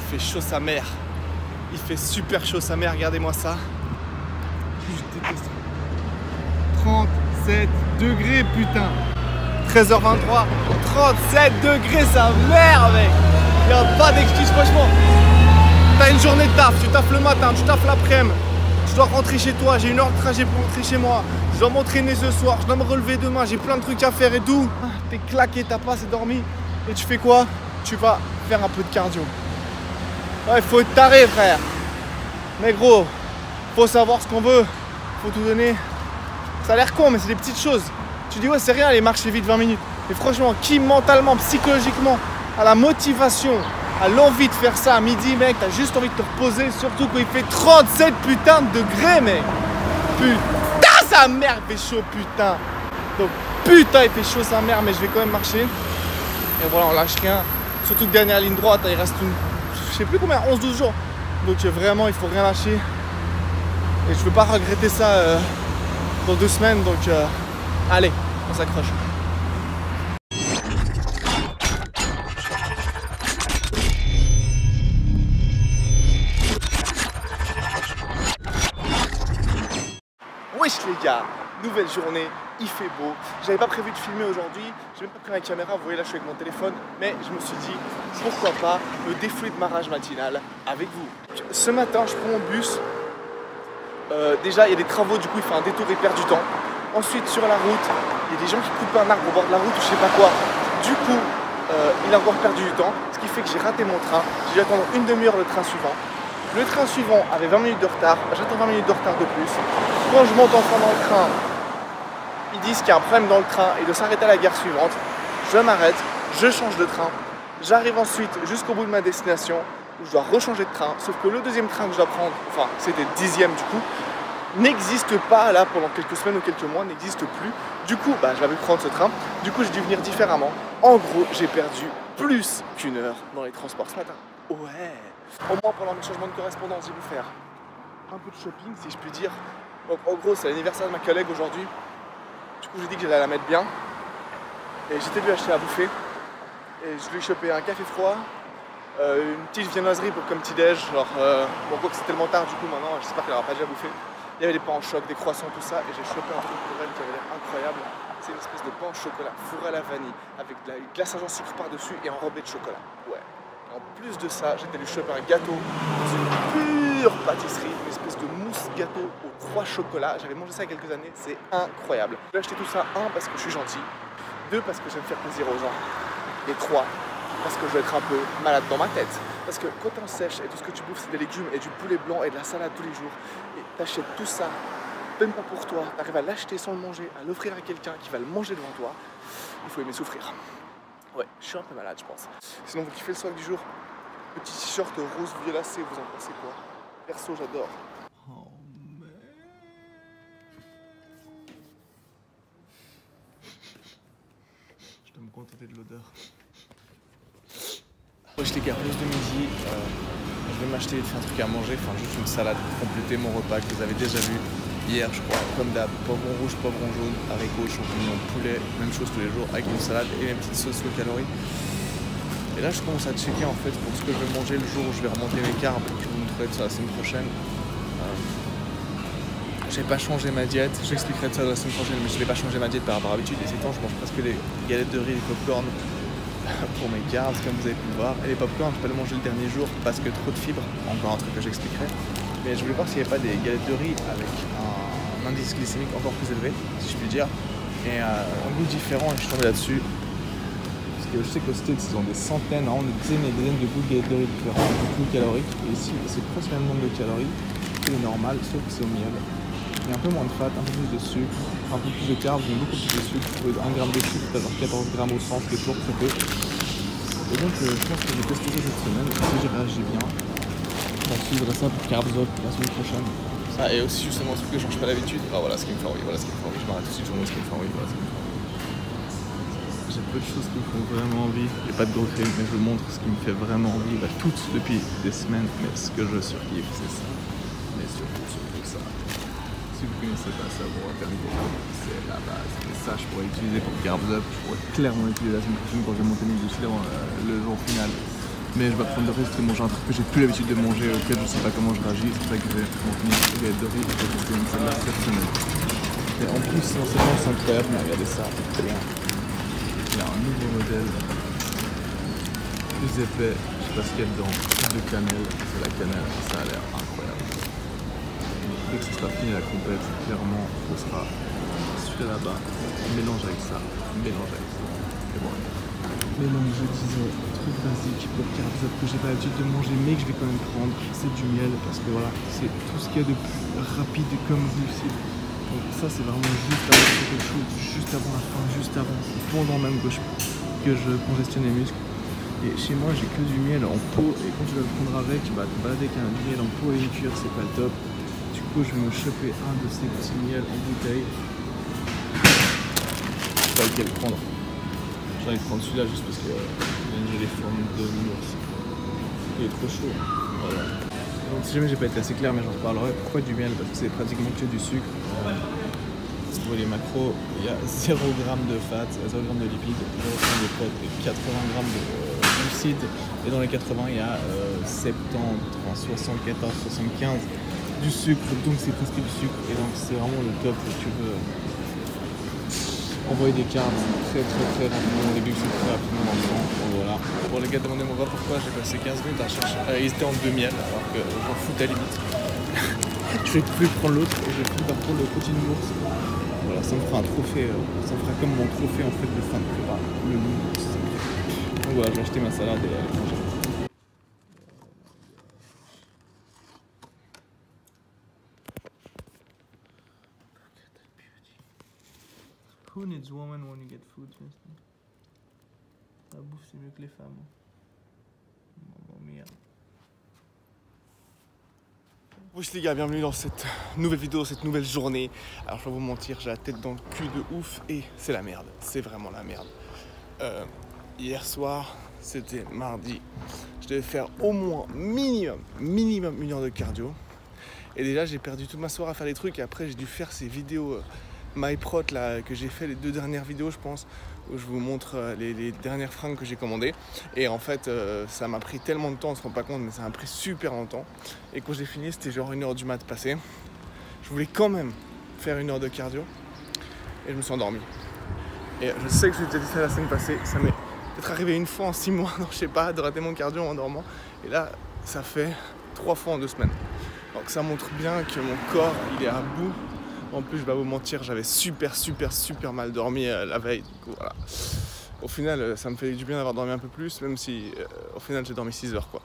fait chaud sa mère. Il fait super chaud sa mère, regardez-moi ça. Je déteste. 37 degrés, putain. 13h23, 37 degrés, sa mère, mec. Il n'y a pas d'excuse, franchement. T'as une journée de taf, tu taffes le matin, tu taffes l'après-midi. Je dois rentrer chez toi, j'ai 1 heure de trajet pour rentrer chez moi. Je dois m'entraîner ce soir, je dois me relever demain, j'ai plein de trucs à faire et tout. T'es claqué, t'as pas assez dormi. Et tu fais quoi? Tu vas faire un peu de cardio. Ouais, faut être taré, frère. Mais gros, faut savoir ce qu'on veut. Faut tout donner. Ça a l'air con, mais c'est des petites choses. Tu dis ouais, c'est rien, aller marcher vite 20 minutes. Mais franchement, qui mentalement, psychologiquement, a la motivation, a l'envie de faire ça à midi, mec, t'as juste envie de te reposer, surtout quand il fait 37 putain de degrés, mec. Putain, sa mère, il fait chaud, putain. Donc, putain, il fait chaud, sa mère, mais je vais quand même marcher. Et voilà, on lâche rien. Surtout que dernière ligne droite, il reste une, je sais plus combien, 11-12 jours. Donc vraiment, il faut rien lâcher. Et je veux pas regretter ça dans 2 semaines, donc allez, on s'accroche. Wesh les gars, nouvelle journée, il fait beau. J'avais pas prévu de filmer aujourd'hui, j'ai même pas pris ma caméra, vous voyez là je suis avec mon téléphone, mais je me suis dit pourquoi pas me défouler de ma rage matinale avec vous. Ce matin je prends mon bus, déjà il y a des travaux, du coup il fait un détour et perd du temps. Ensuite sur la route, il y a des gens qui coupent un arbre au bord de la route ou je sais pas quoi. Du coup il a encore perdu du temps, ce qui fait que j'ai raté mon train, j'ai dû attendre une demi-heure le train suivant. Le train suivant avait 20 minutes de retard, j'attends 20 minutes de retard de plus. Quand je monte enfin dans le train, ils disent qu'il y a un problème dans le train et de s'arrêter à la gare suivante. Je m'arrête, je change de train, j'arrive ensuite jusqu'au bout de ma destination où je dois rechanger de train, sauf que le deuxième train que je dois prendre, enfin c'était le 10e du coup, n'existe pas là pendant quelques semaines ou quelques mois, n'existe plus. Du coup, je vais prendre ce train, du coup j'ai dû venir différemment. En gros, j'ai perdu plus qu'1 heure dans les transports ce matin. Ouais. Au moins pendant mes changements de correspondance, j'ai voulu faire un peu de shopping si je puis dire. Donc en gros c'est l'anniversaire de ma collègue aujourd'hui. Du coup j'ai dit que j'allais la mettre bien. Et j'étais venu acheter à bouffer. Et je lui ai chopé un café froid, une petite viennoiserie pour comme petit déj. Genre bon quoi que c'est tellement tard du coup maintenant, j'espère qu'elle n'aura pas déjà bouffé. Il y avait des pains en choc, des croissants, tout ça. Et j'ai chopé un truc pour elle qui avait l'air incroyable. C'est une espèce de pain au chocolat fourré à la vanille avec de la glace à sucre par-dessus et enrobé de chocolat. Ouais. En plus de ça, j'étais allé choper un gâteau dans une pure pâtisserie, une espèce de mousse gâteau aux 3 chocolats. J'avais mangé ça il y a quelques années, c'est incroyable. J'ai acheté tout ça, 1 parce que je suis gentil, 2 parce que j'aime faire plaisir aux gens, et 3 parce que je vais être un peu malade dans ma tête. Parce que quand on sèche et tout ce que tu bouffes c'est des légumes et du poulet blanc et de la salade tous les jours, et t'achètes tout ça, même pas pour toi, t'arrives à l'acheter sans le manger, à l'offrir à quelqu'un qui va le manger devant toi, il faut aimer souffrir. Ouais, je suis un peu malade, je pense. Sinon, vous kiffez le swag du jour? Petit t-shirt rose violacé, vous en pensez quoi? Perso, j'adore. Oh merde. Je dois me contenter de l'odeur. Wesh les gars, pause de midi. Je vais m'acheter un truc à manger, enfin juste une salade pour compléter mon repas que vous avez déjà vu hier, je crois, comme d'hab. Poivron rouge, poivron jaune, haricots, champignons, poulet, même chose tous les jours avec une salade et une petite sauce aux calories. Et là je commence à checker en fait pour ce que je vais manger le jour où je vais remonter mes carbs. Je vous montrerai de ça la semaine prochaine. J'ai pas changé ma diète, j'expliquerai de ça la semaine prochaine, mais je n'ai pas changé ma diète par rapport à l'habitude. Et ces temps je mange presque des galettes de riz et des popcorn pour mes carbs comme vous avez pu le voir. Et les popcorn je peux les manger le dernier jour parce que trop de fibres, encore un truc que j'expliquerai. Mais je voulais voir s'il n'y avait pas des galettes de riz avec un indice glycémique encore plus élevé, si je puis dire. Et un goût différent et je suis tombé là-dessus. Parce que je sais qu'au States, ils ont des centaines, des dizaines et des dizaines de goûts de galettes de riz différents, beaucoup caloriques. Et ici, c'est presque le même nombre de calories que le normal, sauf que c'est au miel. Il y a un peu moins de fat, un peu plus de sucre, un peu plus de carbs, mais beaucoup plus de sucre. 1 gramme de sucre, t'as genre 14 grammes au 100, ce qui est toujours très peu. Et donc, je pense que je vais tester ça cette semaine. Si j'y réagis bien, on va suivre ça pour Carbs Up la semaine prochaine. Ça, et aussi justement un truc que je change pas d'habitude. Ah, voilà ce qui me fait envie, voilà ce qui me fait envie. Je m'arrête aussi, je vois ce qui me fait envie, voilà ce qui me fait envie. J'ai peu de choses qui me font vraiment envie. J'ai pas de gros crimes, mais je vous montre ce qui me fait vraiment envie. Toutes depuis des semaines, mais ce que je surkiffe, c'est ça. Mais surtout ça. Si vous connaissez pas ça, bon, c'est la base. Et ça, je pourrais utiliser pour Carbs Up. Je pourrais clairement utiliser la semaine prochaine quand je vais monter mes glucides le jour final. Mais je vais apprendre le reste de manger un truc que j'ai plus l'habitude de manger, auquel je sais pas comment je réagis. C'est pour ça que je vais manger une galette de riz et je vais tester une salade cette semaine. Et en plus, l'enseignement c'est incroyable, mais regardez ça, c'est bien. Il y a un nouveau modèle, plus épais, je sais pas ce qu'il y a dedans, de cannelle, c'est la cannelle, ça a l'air incroyable. Dès que ce sera fini la compète, clairement, on sera celui là-bas, mélange avec ça, mélange avec ça, et voilà. Mais donc je disais, truc basique pour carbohydrates que j'ai pas l'habitude de manger mais que je vais quand même prendre, c'est du miel parce que voilà, c'est tout ce qu'il y a de plus rapide comme glucide. Donc ça c'est vraiment juste avant quelque chose, juste avant la fin, juste avant, pendant même que je congestionne les muscles. Et chez moi j'ai que du miel en pot et quand tu vas le prendre avec, tu vas te balader avec un miel en pot et une cuillère, c'est pas le top. Du coup je vais me choper un de ces petits miels en bouteille. Je sais pas lequel prendre. J'ai envie de prendre celui-là juste parce que j'ai les formes de l'ours. Il est trop chaud. Voilà. Donc si jamais j'ai pas été assez clair, mais j'en reparlerai. Pourquoi du miel? Parce que c'est pratiquement que du sucre. Si vous voyez les macros, il y a 0 g de fat, 0 g de lipides, 0 g de protes et 80 g de glucides. Et dans les 80, il y a 70, 74, 75 du sucre. Donc c'est presque du sucre. Et donc c'est vraiment le top si tu veux envoyer des cartes très rapidement, des glucides très rapidement dans le sang. Donc voilà. Bon les gars, demandez-moi pas pourquoi j'ai passé 15 minutes à chercher à hésiter entre deux miels alors que j'en fous à la limite. Je vais plus prendre l'autre et je vais plus par prendre le petit ours. Voilà, ça me fera un trophée, ça me fera comme mon trophée en fait de fin de prépa, le ours. Donc voilà, je vais acheter ma salade et aller manger. Who needs woman when you get food? La bouffe c'est mieux que les femmes. Mamma mia. Wesh les gars, bienvenue dans cette nouvelle vidéo, cette nouvelle journée. Alors je vais vous mentir, j'ai la tête dans le cul de ouf et c'est la merde, c'est vraiment la merde. Hier soir, c'était mardi, je devais faire au moins minimum 1 heure de cardio. Et déjà j'ai perdu toute ma soirée à faire des trucs et après j'ai dû faire ces vidéos MyProt là que j'ai fait, les 2 dernières vidéos je pense, où je vous montre les dernières fringues que j'ai commandées. Et en fait ça m'a pris tellement de temps, on se rend pas compte, mais ça m'a pris super longtemps. Et quand j'ai fini, c'était genre 1 heure du mat passé. Je voulais quand même faire 1 heure de cardio et je me suis endormi. Et je sais que je vous ai déjà dit ça la semaine passée, ça m'est peut-être arrivé 1 fois en 6 mois, non je sais pas, de rater mon cardio en dormant. Et là ça fait 3 fois en 2 semaines. Donc ça montre bien que mon corps il est à bout. En plus, je vais pas vous mentir, j'avais super mal dormi la veille. Du coup, voilà. Au final, ça me fait du bien d'avoir dormi un peu plus, même si au final j'ai dormi 6 heures quoi.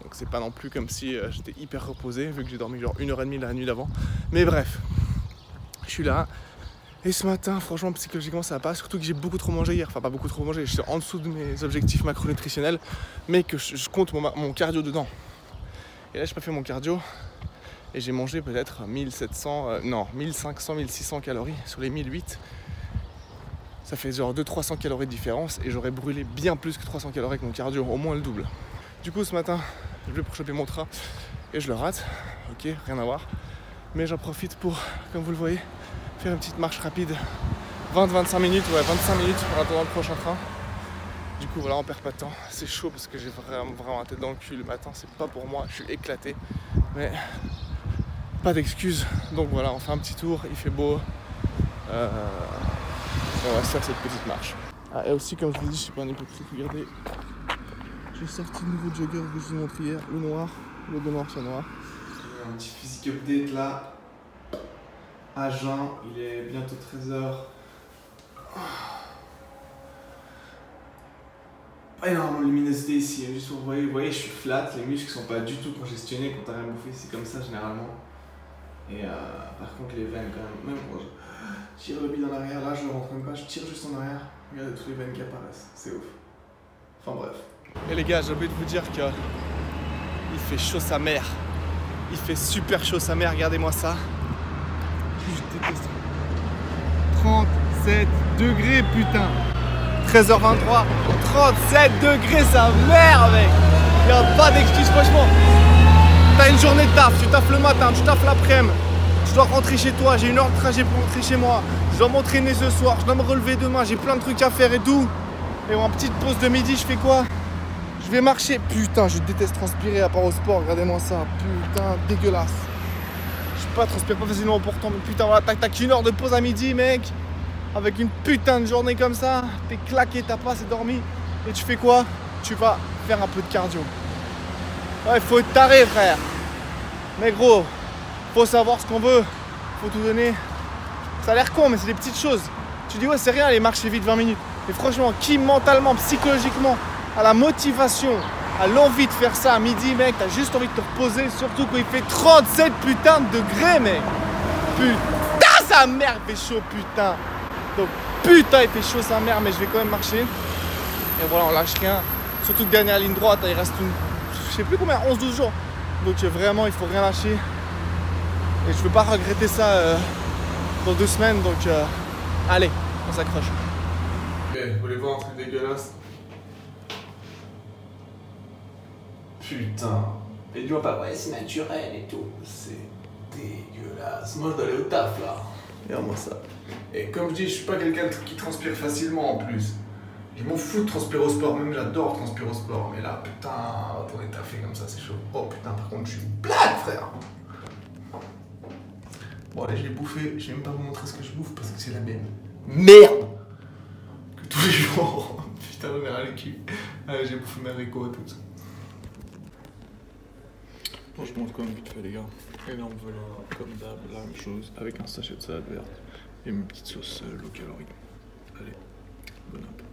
Donc c'est pas non plus comme si j'étais hyper reposé, vu que j'ai dormi genre 1h30 la nuit d'avant. Mais bref, je suis là. Et ce matin, franchement, psychologiquement, ça va pas. Surtout que j'ai beaucoup trop mangé hier. Enfin, pas beaucoup trop mangé, j'étais en dessous de mes objectifs macronutritionnels, mais que je compte mon cardio dedans. Et là, j'ai pas fait mon cardio. Et j'ai mangé peut-être 1500, 1600 calories sur les 1008. Ça fait genre 200-300 calories de différence et j'aurais brûlé bien plus que 300 calories avec mon cardio, au moins le double. Du coup ce matin, je vais pour choper mon train et je le rate. Ok, rien à voir. Mais j'en profite pour, comme vous le voyez, faire une petite marche rapide. 20-25 minutes, ouais 25 minutes pour attendre le prochain train. Du coup voilà, on perd pas de temps. C'est chaud parce que j'ai vraiment la tête dans le cul le matin, c'est pas pour moi, je suis éclaté. Mais pas d'excuses, donc voilà, on fait un petit tour, il fait beau, on va se faire cette petite marche. Ah, et aussi, comme je vous dis, je suis pas un hypocrite, regardez, j'ai sorti le nouveau jogger que je vous ai montré hier, le noir, le noir sur noir. Un petit physique update là, à jeun, il est bientôt 13h. Pas énormément de luminosité ici, juste vous voyez, je suis flat, les muscles sont pas du tout congestionnés quand t'as rien bouffé, c'est comme ça généralement. Et par contre les veines quand même quand je tire le bide en arrière, là je ne rentre même pas, je tire juste en arrière, regardez toutes les veines qui apparaissent, c'est ouf. Enfin bref. Et les gars, j'ai oublié de vous dire que il fait chaud sa mère. Il fait super chaud sa mère, regardez-moi ça. Je déteste. 37 degrés putain. 13h23, 37 degrés sa mère mec. Il n'y a pas d'excuse franchement. T'as une journée de taf, tu taffes le matin, tu taffes l'après-midi, tu dois rentrer chez toi, j'ai 1 heure de trajet pour rentrer chez moi, je dois m'entraîner ce soir, je dois me relever demain, j'ai plein de trucs à faire et tout. Et en petite pause de midi, je fais quoi? Je vais marcher. Putain, je déteste transpirer à part au sport. Regardez-moi ça. Putain, dégueulasse. Je transpire pas facilement pourtant. Mais putain, voilà, t'as qu'une heure de pause à midi, mec. Avec une putain de journée comme ça. T'es claqué, t'as pas assez dormi. Et tu fais quoi? Tu vas faire un peu de cardio. Ouais, faut être taré, frère. Mais gros, faut savoir ce qu'on veut. Faut tout donner. Ça a l'air con, mais c'est des petites choses. Tu dis, ouais, c'est rien, aller marcher vite 20 minutes. Mais franchement, qui mentalement, psychologiquement, a la motivation, a l'envie de faire ça à midi, mec, t'as juste envie de te reposer, surtout quand il fait 37 putains de degrés, mec. Putain, sa mère, il fait chaud, putain. Donc, putain, il fait chaud, sa mère, mais je vais quand même marcher. Et voilà, on lâche rien. Surtout que dernière ligne droite, il reste une, je sais plus combien, 11-12 jours. Donc vraiment, il faut rien lâcher. Et je veux pas regretter ça dans 2 semaines, donc allez, on s'accroche. Ok, vous voulez voir un truc dégueulasse? Putain. Et tu vois pas, ouais, c'est naturel et tout. C'est dégueulasse. Moi, je dois aller au taf, là. Regarde-moi ça. Et comme je dis, je suis pas quelqu'un qui transpire facilement, en plus. Je m'en fous de transpirer au sport, même j'adore transpirer au sport. Mais là, putain, retourner taffer comme ça, c'est chaud. Oh putain, par contre, je suis une blague, frère. Bon, allez, je l'ai bouffé. Je vais même pas vous montrer ce que je bouffe parce que c'est la même merde que tous les jours. Putain, on est ras le cul. Allez, j'ai bouffé mes haricots et tout ça. Bon, je monte quand même vite fait, les gars. Énorme volume, comme d'hab, la même chose, avec un sachet de salade verte et une petite sauce low calorie. Allez, bon appétit.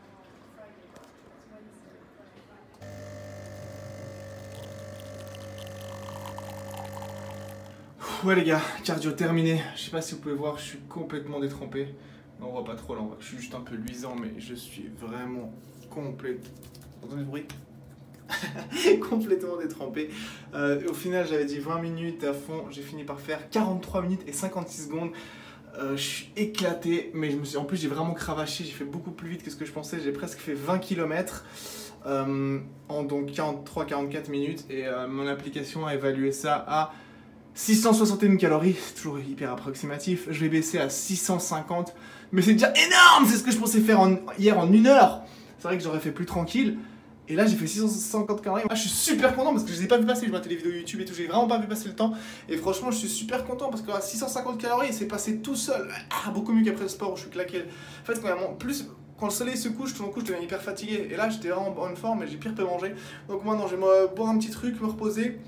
Ouais les gars, cardio terminé. Je sais pas si vous pouvez voir, je suis complètement détrempé. Non, on voit pas trop là, je suis juste un peu luisant, mais je suis vraiment complètement... Vous entendez le bruit? Complètement détrempé. Au final, j'avais dit 20 minutes à fond. J'ai fini par faire 43 minutes et 56 secondes. Je suis éclaté, mais en plus, j'ai vraiment cravaché. J'ai fait beaucoup plus vite que ce que je pensais. J'ai presque fait 20 km en donc 43-44 minutes. Et mon application a évalué ça à 661 calories. C'est toujours hyper approximatif. Je vais baisser à 650. Mais c'est déjà énorme! C'est ce que je pensais faire hier en 1 heure. C'est vrai que j'aurais fait plus tranquille. Et là j'ai fait 650 calories. Ah, je suis super content parce que je les ai pas vu passer. Je matais les vidéos YouTube et tout, j'ai vraiment pas vu passer le temps. Et franchement je suis super content parce que à 650 calories c'est passé tout seul. Beaucoup mieux qu'après le sport où je suis claqué. En fait quand le soleil se couche, tout d'un coup je deviens hyper fatigué. Et là j'étais vraiment en bonne forme et j'ai pire peu mangé. Donc maintenant je vais boire un petit truc, me reposer.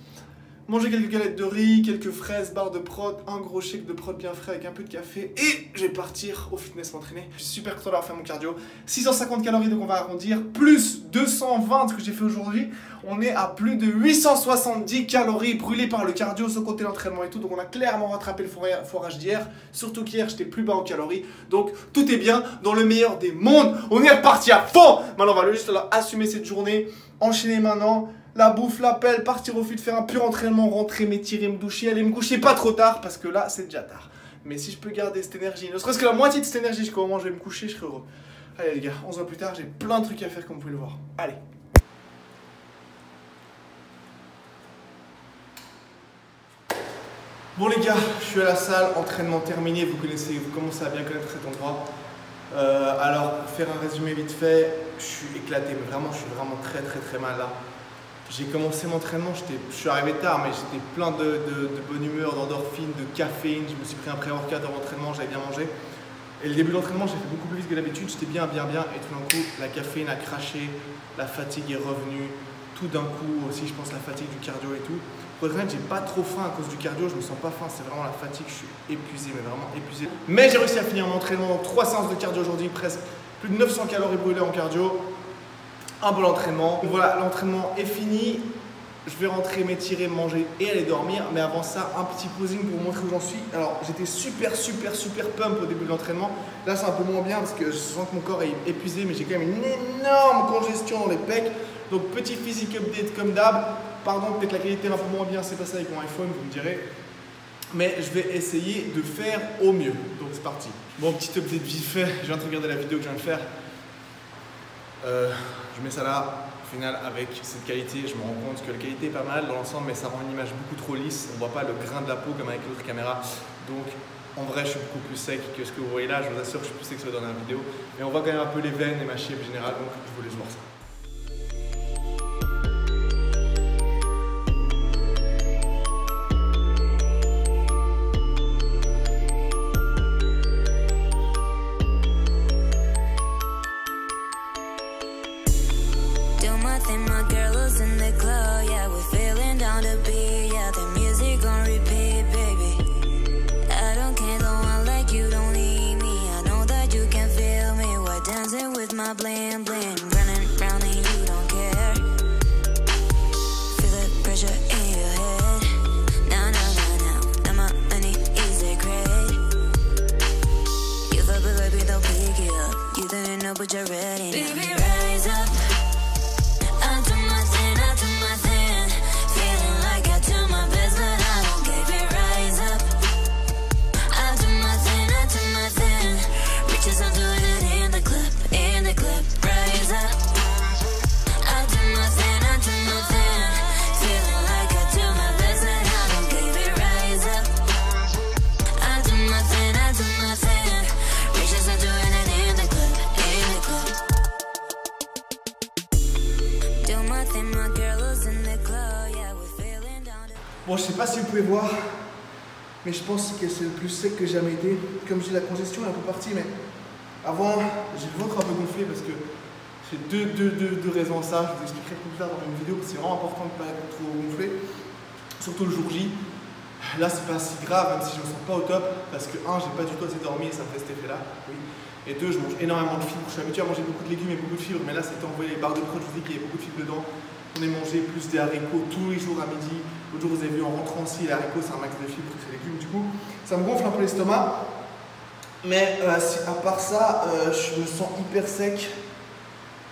Manger quelques galettes de riz, quelques fraises, barres de prot, un gros shake de prot bien frais avec un peu de café. Et je vais partir au fitness m'entraîner. Je suis super content d'avoir fait mon cardio. 650 calories, donc on va arrondir. Plus 220 que j'ai fait aujourd'hui. On est à plus de 870 calories brûlées par le cardio, sans compter l'entraînement et tout. Donc on a clairement rattrapé le forage d'hier. Surtout qu'hier, j'étais plus bas en calories. Donc tout est bien dans le meilleur des mondes. On est reparti à fond. Maintenant, on va juste assumer cette journée. Enchaîner maintenant. La bouffe, l'appel, partir au fit, faire un pur entraînement, rentrer, m'étirer, me doucher, aller me coucher pas trop tard parce que là c'est déjà tard. Mais si je peux garder cette énergie, ne serait-ce que la moitié de cette énergie jusqu'au moment où je vais me coucher, je serai heureux. Allez les gars, 11 ans plus tard, j'ai plein de trucs à faire comme vous pouvez le voir. Allez. Bon les gars, je suis à la salle, entraînement terminé, vous commencez à bien connaître cet endroit. Alors pour faire un résumé vite fait, je suis éclaté, mais vraiment je suis vraiment très mal là. J'ai commencé mon entraînement, je suis arrivé tard, mais j'étais plein de bonne humeur, d'endorphine, de caféine. Je me suis pris un pré-workout avant l'entraînement, j'avais bien mangé. Et le début de l'entraînement, j'ai fait beaucoup plus vite que d'habitude, j'étais bien. Et tout d'un coup, la caféine a craché, la fatigue est revenue. Tout d'un coup aussi, je pense la fatigue du cardio et tout. Pour être honnête, j'ai pas trop faim à cause du cardio, je me sens pas faim, c'est vraiment la fatigue, je suis épuisé, mais vraiment épuisé. Mais j'ai réussi à finir mon entraînement, donc 3 séances de cardio aujourd'hui, presque plus de 900 calories brûlées en cardio. Un bon entraînement. Voilà, l'entraînement est fini. Je vais rentrer, m'étirer, manger et aller dormir. Mais avant ça, un petit posing pour vous montrer où j'en suis. Alors, j'étais super pump au début de l'entraînement. Là, c'est un peu moins bien parce que je sens que mon corps est épuisé, mais j'ai quand même une énorme congestion dans les pecs. Donc, petit physique update comme d'hab. Pardon, peut-être la qualité est un peu moins bien, c'est pas ça avec mon iPhone, vous me direz. Mais je vais essayer de faire au mieux. Donc, c'est parti. Bon, petit update vite fait. Je viens de regarder la vidéo que je viens de faire. Je mets ça là, au final avec cette qualité, je me rends compte que la qualité est pas mal dans l'ensemble, mais ça rend une image beaucoup trop lisse, on voit pas le grain de la peau comme avec l'autre caméra, donc en vrai je suis beaucoup plus sec que ce que vous voyez là, je vous assure que je suis plus sec que dans la vidéo, mais on voit quand même un peu les veines et ma shape générale, donc je voulais voir ça. my bling bling, running round and you don't care. Feel the pressure in your head. Now my money is a credit. You thought the baby don't pick it up. You didn't know but you're ready. Baby, rise up. I do my thing, I do my thing. Feeling like I do my best, but I don't give it. Rise up. I do my thing, I do my thing. Riches, I'm doing it in the club, in the club. Rise up. I do my thing, I do my thing. Feeling like I do my best, but I don't give it. Rise up. I do my thing, I do my thing. Riches, I'm doing it in the club, in the club. Do my thing, my girl is in the club, yeah, we're feeling down to... Bon, je sais pas si vous pouvez voir, mais je pense que c'est le plus sec que j'ai jamais été. Comme j'ai la congestion est un peu partie, mais avant, j'ai le ventre un peu gonflé parce que j'ai deux raisons à ça. Je vous expliquerai plus tard dans une vidéo parce que c'est vraiment important de ne pas être trop gonflé, surtout le jour J. Là, c'est pas si grave, même si je me sens pas au top, parce que 1, j'ai pas du tout assez dormi et ça me fait cet effet-là. Oui. Et 2, je mange énormément de fibres. Je suis habitué à manger beaucoup de légumes et beaucoup de fibres, mais là, c'était envoyé les barres de prod, je vous dis qu'il y avait beaucoup de fibres dedans. On est mangé plus des haricots tous les jours à midi. L'autre jour, vous avez vu en rentrant aussi, les haricots, c'est un max de fibres, c'est légumes. Du coup, ça me gonfle un peu l'estomac. Mais à part ça, je me sens hyper sec.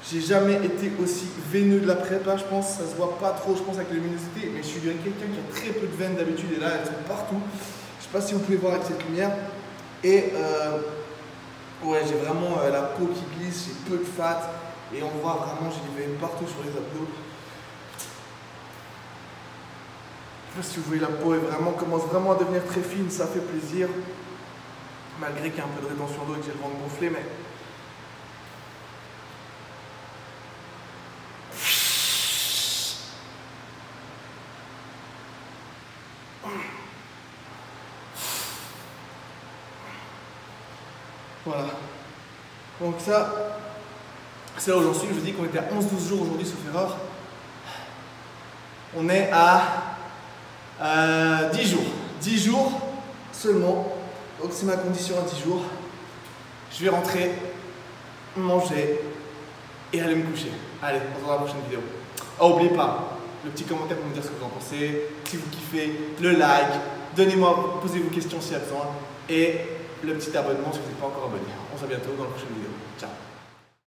J'ai jamais été aussi veineux de la prépa, je pense. Ça se voit pas trop, je pense, avec la luminosité. Mais je suis quelqu'un qui a très peu de veines d'habitude. Et là, elles sont partout. Je sais pas si vous pouvez voir avec cette lumière. Et ouais, j'ai vraiment la peau qui glisse, j'ai peu de fat. Et on voit vraiment, j'ai des veines partout sur les abdos. Je sais pas si vous voyez, la peau commence vraiment à devenir très fine, ça fait plaisir. Malgré qu'il y a un peu de rétention d'eau et que j'ai le ventre gonflé, mais... Voilà. Donc ça, c'est là où j'en suis. Je vous dis qu'on était à 11-12 jours aujourd'hui, sauf erreur. On est à 10 jours. 10 jours seulement. Donc c'est ma condition à 10 jours. Je vais rentrer, manger et aller me coucher. Allez, on se voit dans la prochaine vidéo. Oh, n'oubliez pas, le petit commentaire pour me dire ce que vous en pensez. Si vous kiffez, le like. Donnez-moi, posez vos questions s'il y a besoin. Et le petit abonnement si vous n'êtes pas encore abonné. On se voit bientôt dans la prochaine vidéo. Ciao.